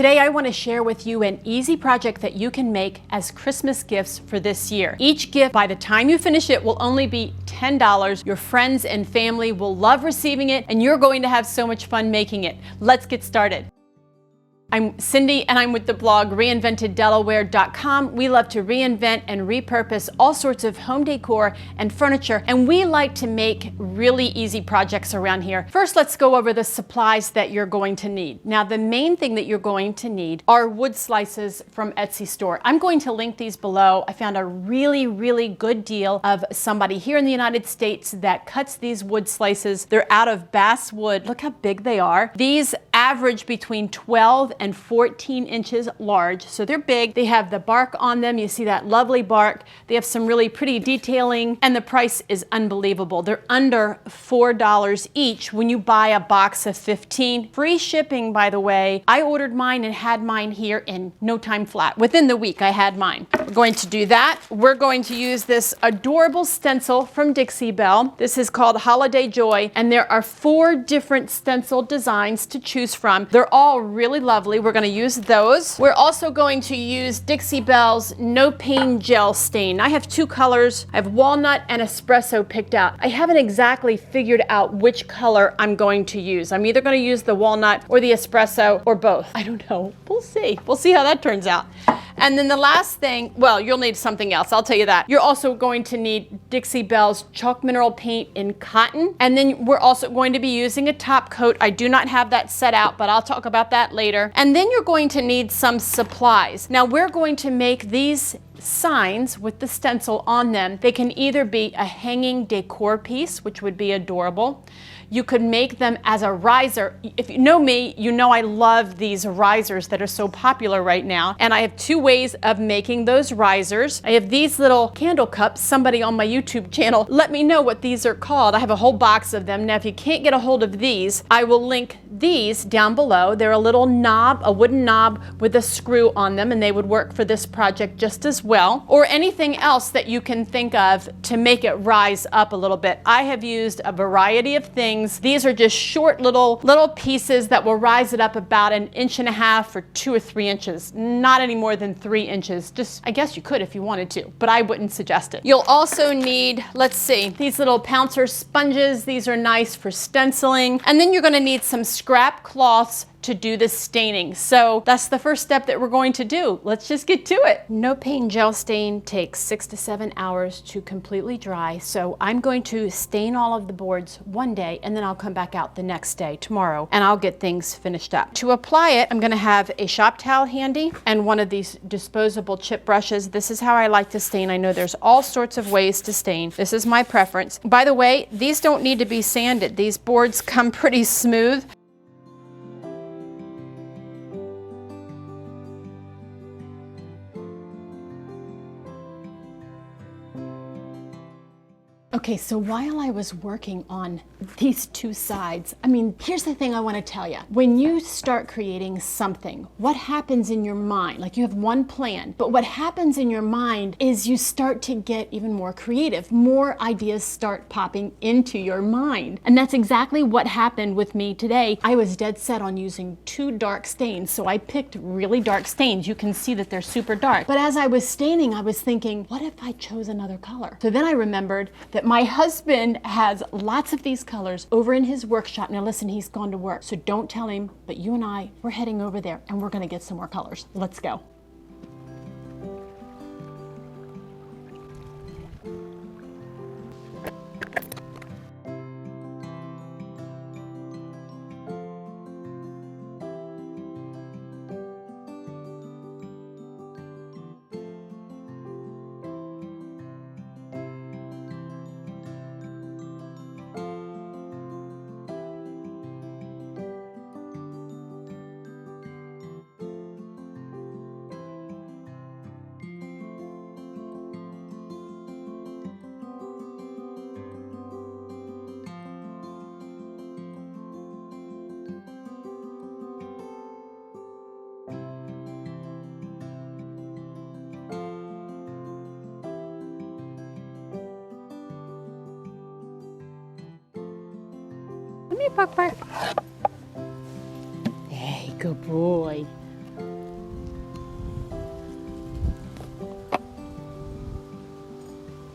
Today I want to share with you an easy project that you can make as Christmas gifts for this year. Each gift, by the time you finish it, will only be $10. Your friends and family will love receiving it, and you're going to have so much fun making it. Let's get started. I'm Cindy and I'm with the blog reinventeddelaware.com. We love to reinvent and repurpose all sorts of home decor and furniture, and we like to make really easy projects around here. First, let's go over the supplies that you're going to need. Now, the main thing that you're going to need are wood slices from Etsy store. I'm going to link these below. I found a really good deal of somebody here in the United States that cuts these wood slices. They're out of bass wood. Look how big they are. These average between 12 and 14 inches large, so they're big. They have the bark on them. You see that lovely bark. They have some really pretty detailing, and the price is unbelievable. They're under $4 each when you buy a box of 15. Free shipping, by the way. I ordered mine and had mine here in no time flat. Within the week, I had mine. We're going to do that. We're going to use this adorable stencil from Dixie Belle. This is called Holiday Joy, and there are 4 different stencil designs to choose from. They're all really lovely. We're going to use those. We're also going to use Dixie Belle's No Pain Gel Stain. I have 2 colors. I have walnut and espresso picked out. I haven't exactly figured out which color I'm going to use. I'm either going to use the walnut or the espresso or both. I don't know. We'll see. We'll see how that turns out. And then the last thing, well, you'll need something else, I'll tell you that. You're also going to need Dixie Belle's Chalk Mineral Paint in cotton. And then we're also going to be using a top coat. I do not have that set out, but I'll talk about that later. And then you're going to need some supplies. Now we're going to make these signs with the stencil on them. They can either be a hanging decor piece, which would be adorable. You could make them as a riser. If you know me, you know I love these risers that are so popular right now. And I have 2 ways of making those risers. I have these little candle cups. Somebody on my YouTube channel, let me know what these are called. I have a whole box of them. Now, if you can't get a hold of these, I will link these down below. They're a little knob, a wooden knob with a screw on them, and they would work for this project just as well. Or anything else that you can think of to make it rise up a little bit. I have used a variety of things. These are just short little pieces that will rise it up about 1.5 inches or 2 or 3 inches. Not any more than 3 inches. Just, I guess you could if you wanted to, but I wouldn't suggest it. You'll also need, let's see, these little Pouncer sponges. These are nice for stenciling. And then you're going to need some scrap cloths to do the staining. So that's the first step that we're going to do. Let's just get to it. No Pain Gel Stain takes 6 to 7 hours to completely dry. So I'm going to stain all of the boards one day, and then I'll come back out the next day, tomorrow, and I'll get things finished up. To apply it, I'm gonna have a shop towel handy and one of these disposable chip brushes. This is how I like to stain. I know there's all sorts of ways to stain. This is my preference. By the way, these don't need to be sanded. These boards come pretty smooth. Okay, so while I was working on these 2 sides, I mean, here's the thing I want to tell you. When you start creating something, what happens in your mind? Like, you have one plan, but what happens in your mind is you start to get even more creative. More ideas start popping into your mind. And that's exactly what happened with me today. I was dead set on using 2 dark stains, so I picked really dark stains. You can see that they're super dark. But as I was staining, I was thinking, what if I chose another color? So then I remembered that my husband has lots of these colors over in his workshop. Now listen, he's gone to work, so don't tell him, but you and I, we're heading over there and we're gonna get some more colors. Let's go. Come here, Puck Puck. Hey, good boy.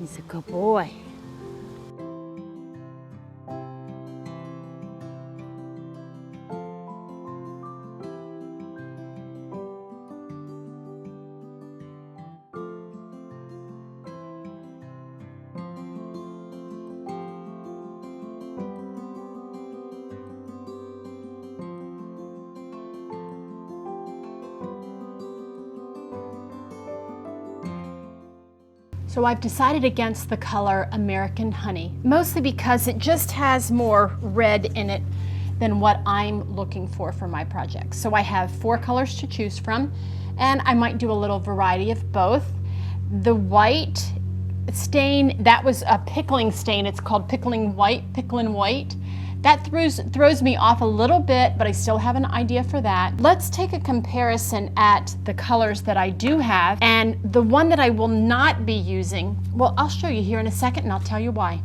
He's a good boy. So I've decided against the color American Honey, mostly because it just has more red in it than what I'm looking for my project. So I have 4 colors to choose from, and I might do a little variety of both. The white stain, that was a pickling stain. It's called Picklin' White. That throws me off a little bit, but I still have an idea for that. Let's take a comparison at the colors that I do have, and the one that I will not be using, well, I'll show you here in a second and I'll tell you why.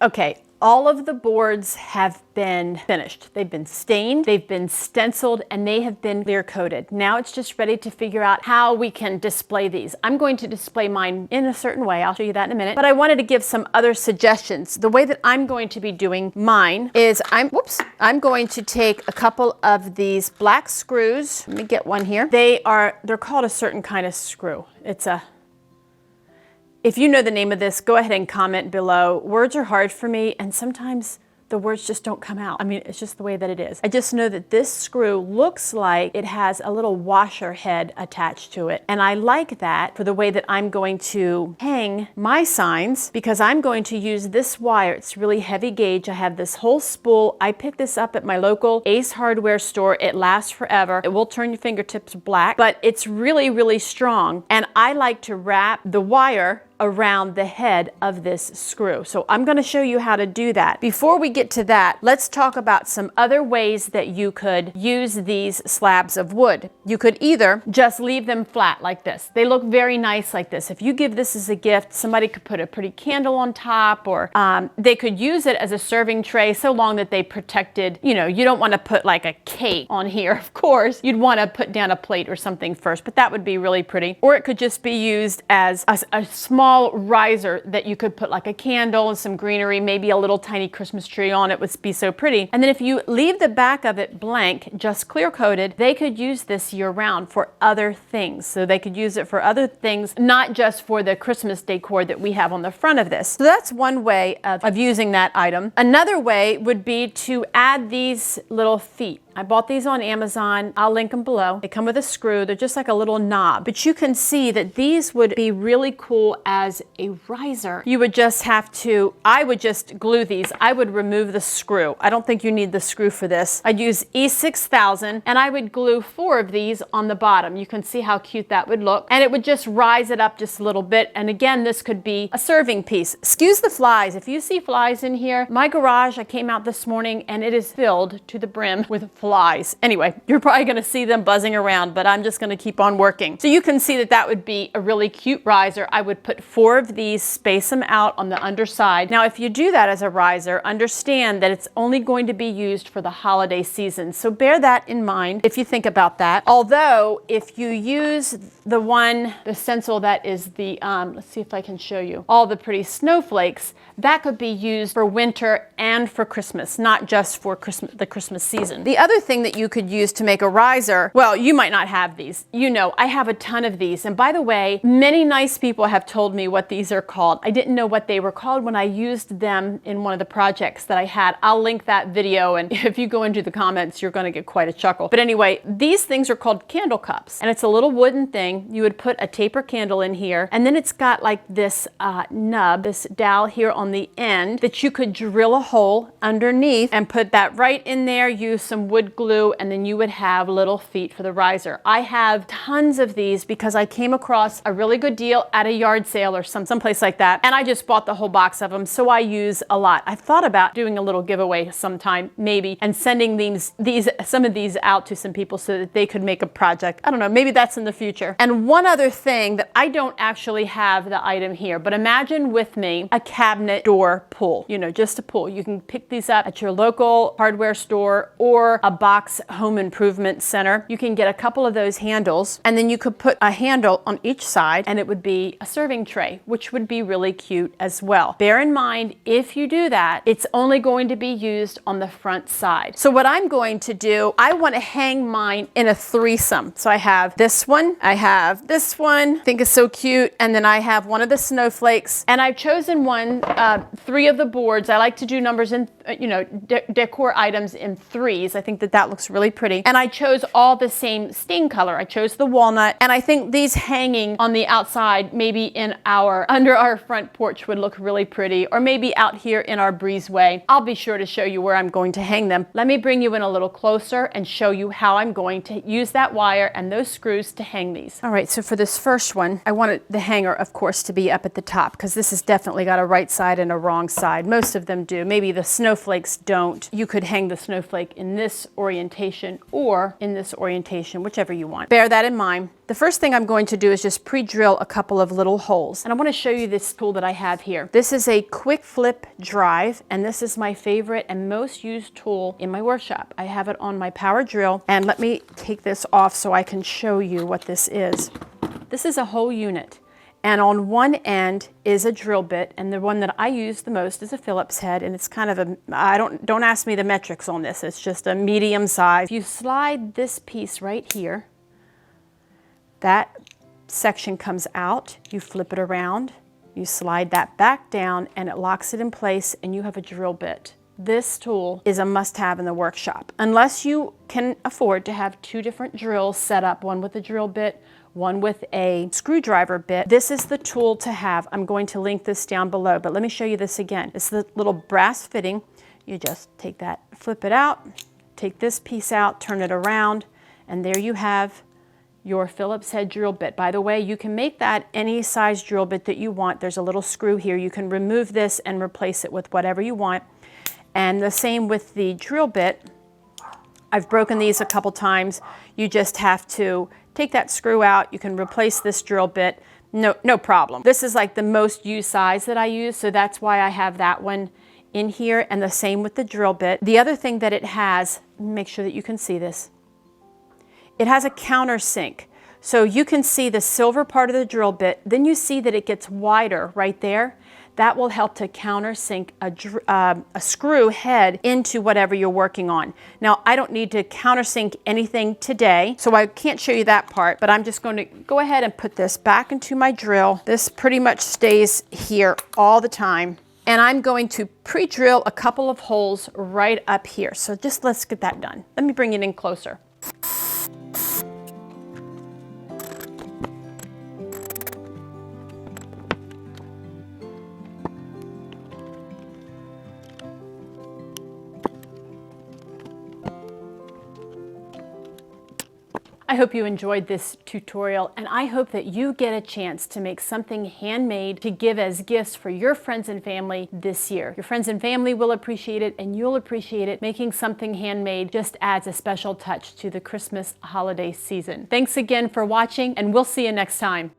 Okay, all of the boards have been finished. They've been stained, they've been stenciled, and they have been clear coated. Now it's just ready to figure out how we can display these. I'm going to display mine in a certain way. I'll show you that in a minute. But I wanted to give some other suggestions. The way that I'm going to be doing mine is I'm going to take a couple of these black screws. Let me get one here. They're called a certain kind of screw. If you know the name of this, go ahead and comment below. Words are hard for me, and sometimes the words just don't come out. I mean, it's just the way that it is. I just know that this screw looks like it has a little washer head attached to it. And I like that for the way that I'm going to hang my signs, because I'm going to use this wire. It's really heavy gauge. I have this whole spool. I picked this up at my local Ace Hardware store. It lasts forever. It will turn your fingertips black, but it's really, really strong. And I like to wrap the wire around the head of this screw. So I'm going to show you how to do that. Before we get to that, let's talk about some other ways that you could use these slabs of wood. You could either just leave them flat like this. They look very nice like this. If you give this as a gift, somebody could put a pretty candle on top, or they could use it as a serving tray, so long that they protected, you don't want to put like a cake on here, of course. You'd want to put down a plate or something first, but that would be really pretty. Or it could just be used as a small small riser that you could put like a candle and some greenery, maybe a little tiny Christmas tree on it would be so pretty. And then if you leave the back of it blank, just clear coated, they could use this year round for other things. So they could use it for other things, not just for the Christmas decor that we have on the front of this. So that's one way of using that item. Another way would be to add these little feet. I bought these on Amazon. I'll link them below. They come with a screw. They're just like a little knob. But you can see that these would be really cool as a riser. You would just have to, I would just glue these. I would remove the screw. I don't think you need the screw for this. I'd use E6000 and I would glue 4 of these on the bottom. You can see how cute that would look. And it would just rise it up just a little bit. And again, this could be a serving piece. Excuse the flies. If you see flies in here, my garage, I came out this morning and it is filled to the brim with flies. Anyway, you're probably going to see them buzzing around, but I'm just going to keep on working. So you can see that that would be a really cute riser. I would put 4 of these, space them out on the underside. Now, if you do that as a riser, understand that it's only going to be used for the holiday season. So bear that in mind if you think about that. Although, if you use the stencil that is the, let's see if I can show you, all the pretty snowflakes, that could be used for winter and for Christmas, not just for the Christmas season. The other thing that you could use to make a riser, well, you might not have these. You know, I have a ton of these. And by the way, many nice people have told me what these are called. I didn't know what they were called when I used them in one of the projects that I had. I'll link that video, and if you go into the comments, you're going to get quite a chuckle. But anyway, these things are called candle cups, and it's a little wooden thing. You would put a taper candle in here, and then it's got like this nub, this dowel here on the end that you could drill a hole underneath and put that right in there, use some wood glue, and then you would have little feet for the riser. I have tons of these because I came across a really good deal at a yard sale or someplace like that, and I just bought the whole box of them, so I use a lot. I've thought about doing a little giveaway sometime, maybe, and sending some of these out to some people so that they could make a project. I don't know, maybe that's in the future. And one other thing that I don't actually have the item here, but imagine with me a cabinet door pull, you know, just a pull. You can pick these up at your local hardware store or a box home improvement center. You can get a couple of those handles, and then you could put a handle on each side, and it would be a serving tray, which would be really cute as well. Bear in mind, if you do that, it's only going to be used on the front side. So what I'm going to do, I want to hang mine in a threesome. So I have this one, I have this one, I think it's so cute, and then I have one of the snowflakes, and I've chosen 3 of the boards. I like to do numbers in, decor items in 3s. I think that looks really pretty. And I chose all the same stain color. I chose the walnut, and I think these hanging on the outside, maybe under our front porch would look really pretty, or maybe out here in our breezeway. I'll be sure to show you where I'm going to hang them. Let me bring you in a little closer and show you how I'm going to use that wire and those screws to hang these. All right, so for this first one, I wanted the hanger, of course, to be up at the top because this has definitely got a right side and a wrong side. Most of them do. Maybe the snowflakes don't. You could hang the snowflake in this orientation or in this orientation, whichever you want. Bear that in mind. The first thing I'm going to do is just pre-drill a couple of little holes. And I want to show you this tool that I have here. This is a quick flip drive, and this is my favorite and most used tool in my workshop. I have it on my power drill, and let me take this off so I can show you what this is. This is a whole unit. And on one end is a drill bit, and the one that I use the most is a Phillips head, and it's kind of don't ask me the metrics on this, it's just a medium size. If you slide this piece right here, that section comes out, you flip it around, you slide that back down, and it locks it in place, and you have a drill bit. This tool is a must-have in the workshop. Unless you can afford to have 2 different drills set up, one with a drill bit, one with a screwdriver bit. This is the tool to have. I'm going to link this down below, but let me show you this again. It's the little brass fitting. You just take that, flip it out, take this piece out, turn it around, and there you have your Phillips head drill bit. By the way, you can make that any size drill bit that you want. There's a little screw here. You can remove this and replace it with whatever you want. And the same with the drill bit. I've broken these a couple times. You just have to take that screw out. You can replace this drill bit. No problem. This is like the most used size that I use, so that's why I have that one in here, and the same with the drill bit. The other thing that it has, make sure that you can see this, it has a countersink. So you can see the silver part of the drill bit, then you see that it gets wider right there. That will help to countersink a screw head into whatever you're working on. Now, I don't need to countersink anything today, so I can't show you that part, but I'm just going to go ahead and put this back into my drill. This pretty much stays here all the time. And I'm going to pre-drill a couple of holes right up here. So just let's get that done. Let me bring it in closer. I hope you enjoyed this tutorial, and I hope that you get a chance to make something handmade to give as gifts for your friends and family this year. Your friends and family will appreciate it, and you'll appreciate it. Making something handmade just adds a special touch to the Christmas holiday season. Thanks again for watching, and we'll see you next time.